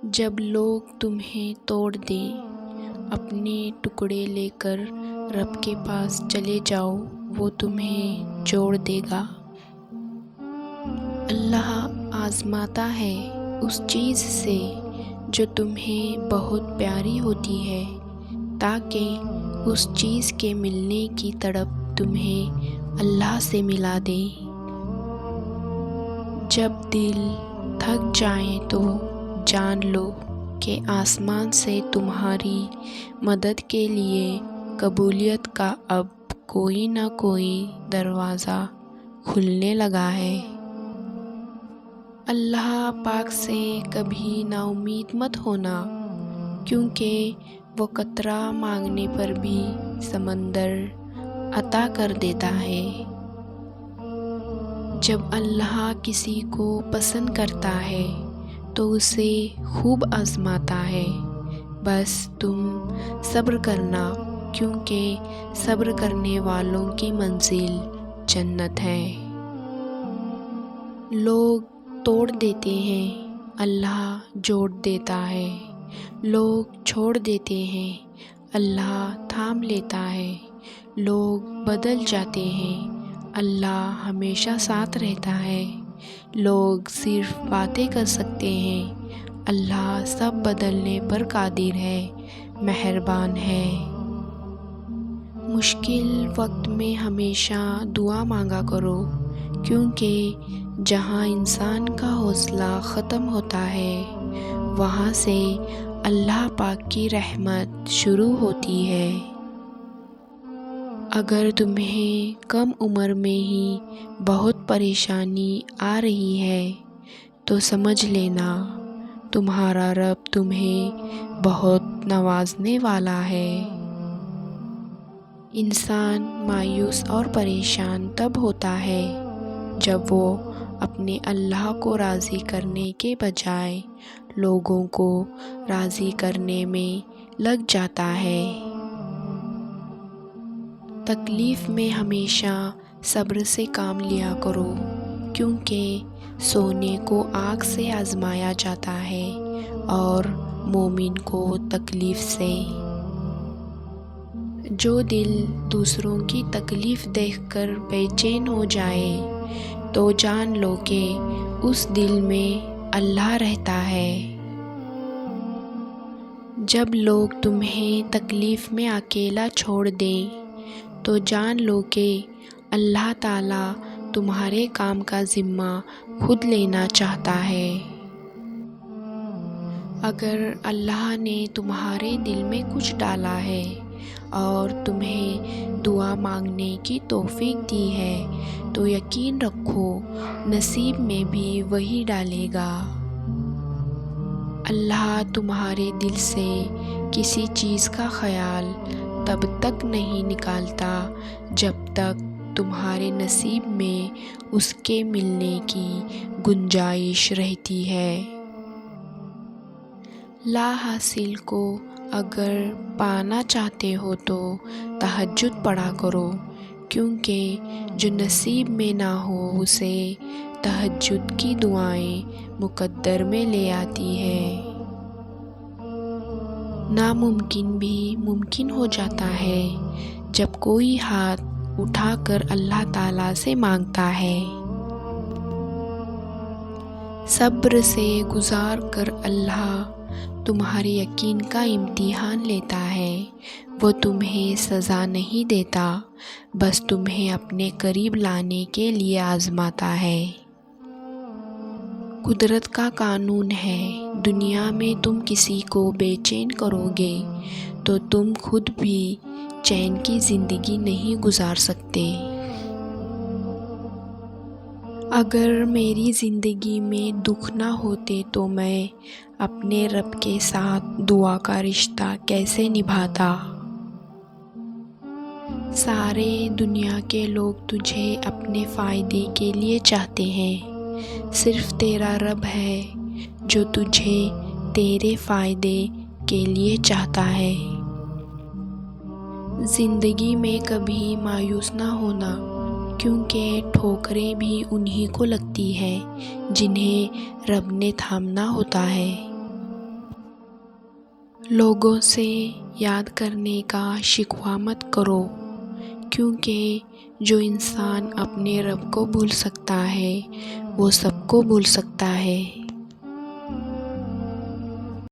جب لوگ تمہیں توڑ دیں، اپنے ٹکڑے لے کر رب کے پاس چلے جاؤ، وہ تمہیں جوڑ دے گا۔ اللہ آزماتا ہے اس چیز سے جو تمہیں بہت پیاری ہوتی ہے، تاکہ اس چیز کے ملنے کی تڑپ تمہیں اللہ سے ملا دے۔ جب دل تھک جائیں تو جان لو کہ آسمان سے تمہاری مدد کے لیے قبولیت کا اب کوئی نہ کوئی دروازہ کھلنے لگا ہے۔ اللہ پاک سے کبھی نا امید مت ہونا، کیونکہ وہ قطرہ مانگنے پر بھی سمندر عطا کر دیتا ہے۔ جب اللہ کسی کو پسند کرتا ہے تو اسے خوب آزماتا ہے، بس تم صبر کرنا، کیونکہ صبر کرنے والوں کی منزل جنت ہے۔ لوگ توڑ دیتے ہیں، اللہ جوڑ دیتا ہے۔ لوگ چھوڑ دیتے ہیں، اللہ تھام لیتا ہے۔ لوگ بدل جاتے ہیں، اللہ ہمیشہ ساتھ رہتا ہے۔ لوگ صرف باتیں کر سکتے ہیں، اللہ سب بدلنے پر قادر ہے، مہربان ہے۔ مشکل وقت میں ہمیشہ دعا مانگا کرو، کیونکہ جہاں انسان کا حوصلہ ختم ہوتا ہے، وہاں سے اللہ پاک کی رحمت شروع ہوتی ہے۔ اگر تمہیں کم عمر میں ہی بہت پریشانی آ رہی ہے تو سمجھ لینا تمہارا رب تمہیں بہت نوازنے والا ہے۔ انسان مایوس اور پریشان تب ہوتا ہے جب وہ اپنے اللہ کو راضی کرنے کے بجائے لوگوں کو راضی کرنے میں لگ جاتا ہے۔ تکلیف میں ہمیشہ صبر سے کام لیا کرو، کیونکہ سونے کو آگ سے آزمایا جاتا ہے اور مومن کو تکلیف سے۔ جو دل دوسروں کی تکلیف دیکھ کر بے چین ہو جائے تو جان لو کہ اس دل میں اللہ رہتا ہے۔ جب لوگ تمہیں تکلیف میں اکیلا چھوڑ دیں تو جان لو کہ اللہ تعالیٰ تمہارے کام کا ذمہ خود لینا چاہتا ہے۔ اگر اللہ نے تمہارے دل میں کچھ ڈالا ہے اور تمہیں دعا مانگنے کی توفیق دی ہے تو یقین رکھو نصیب میں بھی وہی ڈالے گا۔ اللہ تمہارے دل سے کسی چیز کا خیال تب تک نہیں نکالتا جب تک تمہارے نصیب میں اس کے ملنے کی گنجائش رہتی ہے۔ لا حاصل کو اگر پانا چاہتے ہو تو تہجد پڑھا کرو، کیونکہ جو نصیب میں نہ ہو اسے تہجد کی دعائیں مقدر میں لے آتی ہے۔ ناممکن بھی ممکن ہو جاتا ہے جب کوئی ہاتھ اٹھا کر اللہ تعالیٰ سے مانگتا ہے۔ صبر سے گزار کر اللہ تمہارے یقین کا امتحان لیتا ہے۔ وہ تمہیں سزا نہیں دیتا، بس تمہیں اپنے قریب لانے کے لیے آزماتا ہے۔ قدرت کا قانون ہے، دنیا میں تم کسی کو بے چین کرو گے تو تم خود بھی چین کی زندگی نہیں گزار سکتے۔ اگر میری زندگی میں دکھ نہ ہوتے تو میں اپنے رب کے ساتھ دعا کا رشتہ کیسے نبھاتا۔ سارے دنیا کے لوگ تجھے اپنے فائدے کے لیے چاہتے ہیں، صرف تیرا رب ہے جو تجھے تیرے فائدے کے لیے چاہتا ہے۔ زندگی میں کبھی مایوس نہ ہونا، کیونکہ ٹھوکریں بھی انہی کو لگتی ہیں جنہیں رب نے تھامنا ہوتا ہے۔ لوگوں سے یاد کرنے کا شکوہ مت کرو، کیونکہ جو انسان اپنے رب کو بھول سکتا ہے وہ سب کو بھول سکتا ہے۔